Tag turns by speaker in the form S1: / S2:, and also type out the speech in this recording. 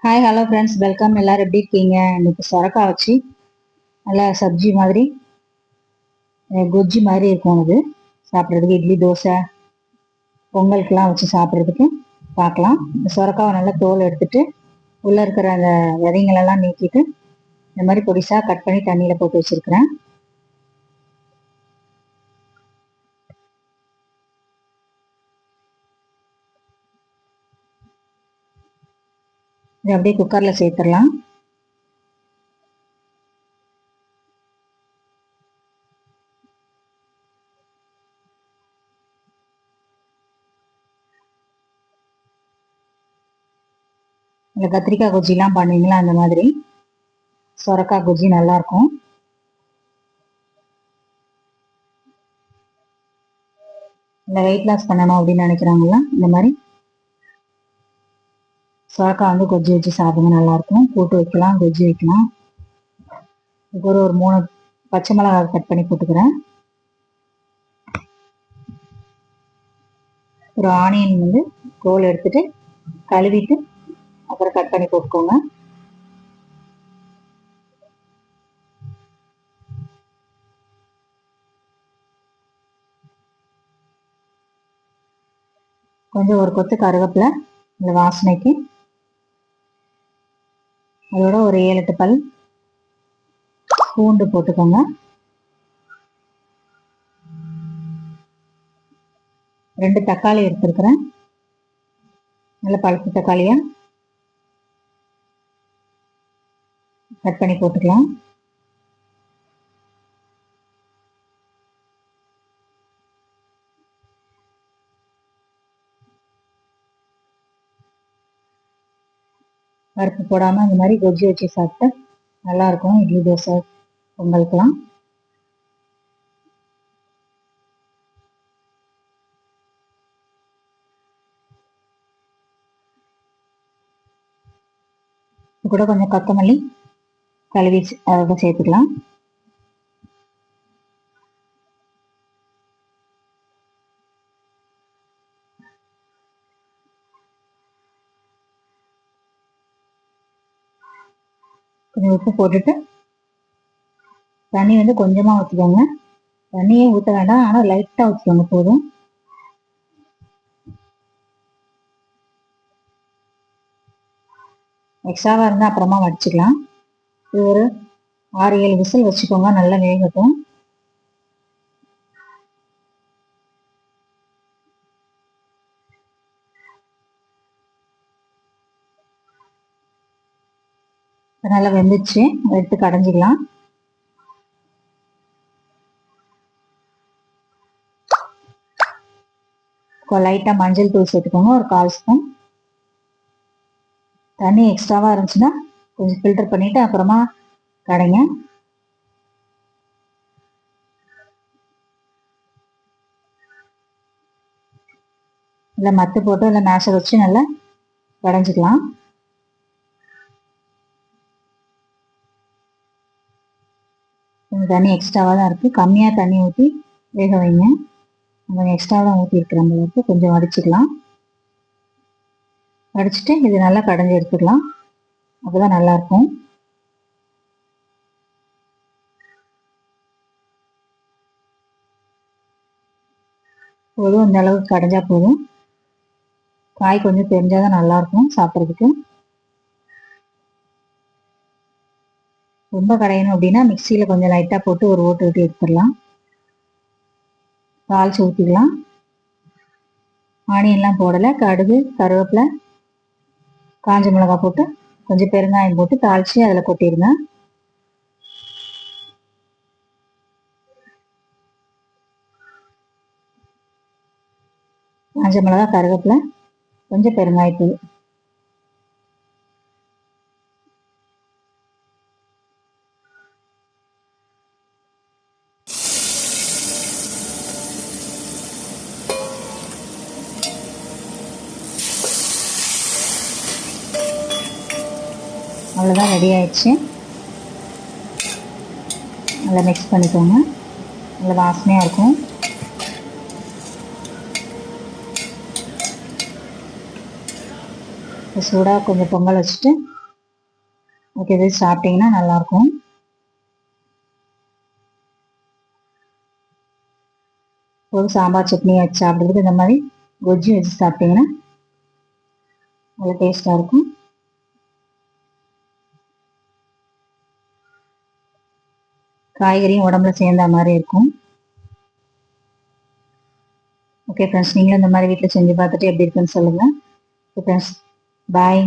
S1: Hi hello friends, welcome. எல்லாரும் எப்படி இருக்கீங்க? இன்னைக்கு சொரக்காய் வச்சு நல்லா சப்ஜி மாதிரி கொஜ்ஜி மாதிரி இருக்கும். அது சாப்பிட்றதுக்கு இட்லி தோசை பொங்கலுக்கெல்லாம் வச்சு சாப்பிட்றதுக்கு பார்க்கலாம். இந்த சொரக்காவை நல்லா தோல் எடுத்துட்டு உள்ளே இருக்கிற அந்த விதைங்களெல்லாம் நீக்கிட்டு இந்த மாதிரி பொடிசாக கட் பண்ணி தண்ணியில் போட்டு வச்சுருக்கிறேன். இதை அப்படியே குக்கரில் சேர்த்துடலாம். இந்த கத்திரிக்காய் கொஜ்ஜிலாம் பண்ணுவீங்களா, அந்த மாதிரி சொரக்காய் கொஜ்ஜி நல்லாயிருக்கும். இந்த வெயிட் லாஸ் பண்ணணும் அப்படின்னு நினைக்கிறாங்களா, இந்த மாதிரி சொரக்காய் வந்து கொஜ்ஜி வச்சு சாப்பிடுங்க, நல்லாயிருக்கும். கூட்டு வைக்கலாம், கொஜ்ஜி வைக்கலாம். இதுக்கு ஒரு 3 பச்சை மிளகாய் கட் பண்ணி போட்டுக்கிறேன். ஒரு ஆனியன் வந்து தோல் எடுத்துட்டு கழுவிட்டு அப்புறம் கட் பண்ணி போட்டுக்கோங்க. கொஞ்சம் ஒரு கொத்து கருவேப்பிலை இந்த வாசனைக்கு. அதோட ஒரு 7-8 பல் பூண்டு போட்டுக்கோங்க. 2 தக்காளி எடுத்துருக்கிறேன், நல்ல பழுத்த தக்காளியா கட் பண்ணி போட்டுக்கலாம். பருப்பு போடாமல் இந்த மாதிரி கொஜ்ஜி வச்சு சாப்பிட்டா நல்லாயிருக்கும், இட்லி தோசை பொங்கலுக்கெல்லாம். இது கூட கொஞ்சம் கொத்தமல்லி கழுவி அதோட சேர்த்துக்கலாம். கொஞ்சம் உப்பு போட்டுட்டு தண்ணி வந்து கொஞ்சமாக ஊற்றிக்கோங்க. தண்ணியே ஊற்ற வேண்டாம், ஆனால் லைட்டாக ஊற்றிக்கோங்க போதும். எக்ஸ்ட்ராவாக இருந்தால் அப்புறமா வடிச்சுக்கலாம். இது ஒரு 6-7 விசில் வச்சுக்கோங்க, நல்லா வேகட்டும். நல்லா வெந்துச்சு, எடுத்து கடைஞ்சிக்கலாம். லைட்டாக மஞ்சள் தூள் சேர்த்துக்கோங்க, ஒரு 1/4 ஸ்பூன். தண்ணி எக்ஸ்ட்ராவாக இருந்துச்சுன்னா கொஞ்சம் ஃபில்டர் பண்ணிவிட்டு அப்புறமா கடைங்க. இல்லை மத்து போட்டு இல்லை மேஷர் வச்சு நல்லா கடைஞ்சிக்கலாம். கொஞ்சம் தண்ணி எக்ஸ்ட்ராவாக தான் இருக்குது, கம்மியாக தண்ணி ஊற்றி வேக வைங்க. கொஞ்சம் எக்ஸ்ட்ராவாக தான் ஊற்றி இருக்கிற அளவுக்கு கொஞ்சம் வடிச்சிக்கலாம். வடிச்சிட்டு இது நல்லா கடைஞ்சி எடுத்துக்கலாம், அப்போ தான் நல்லாயிருக்கும். போதும், இந்த அளவுக்கு கடைஞ்சா போதும். காய் கொஞ்சம் தெரிஞ்சால் தான் நல்லாயிருக்கும் சாப்பிட்றதுக்கு. ரொம்ப கடையணும் அப்படின்னா மிக்சியில் கொஞ்சம் லைட்டாக போட்டு ஒரு ஓட்டு ஓட்டி எடுத்துடலாம். தாளிச்சு ஊற்றிக்கலாம். ஆனியன்லாம் போடலை, கடுகு கருவேப்பிலை காஞ்ச மிளகாய் போட்டு கொஞ்சம் பெருங்காயம் போட்டு தாளித்து அதில் கொட்டிடுங்க. காஞ்ச மிளகாய் கருவேப்பிலை கொஞ்சம் பெருங்காயத்தூள். அவ்வளோதான், ரெடி ஆயிடுச்சு. நல்லா மிக்ஸ் பண்ணிக்கோங்க, நல்லா வாசனையாக இருக்கும். சூடாக கொஞ்சம் பொங்கல் வச்சுட்டு ஓகே இது சாப்பிட்டீங்கன்னா நல்லாயிருக்கும். ஒரு சாம்பார் சட்னி வச்சு சாப்பிட்றதுக்கு இந்த மாதிரி கொஜ்ஜி வச்சு சாப்பிட்டீங்கன்னா நல்லா டேஸ்ட்டாக இருக்கும். காய்கறியும் உடம்புல சேர்ந்த மாதிரி இருக்கும். ஓகே ஃப்ரெண்ட்ஸ், நீங்களும் இந்த மாதிரி வீட்டில் செஞ்சு பார்த்துட்டு எப்படி இருக்குன்னு சொல்லுங்கள். ஓகே ஃப்ரெண்ட்ஸ், பாய்.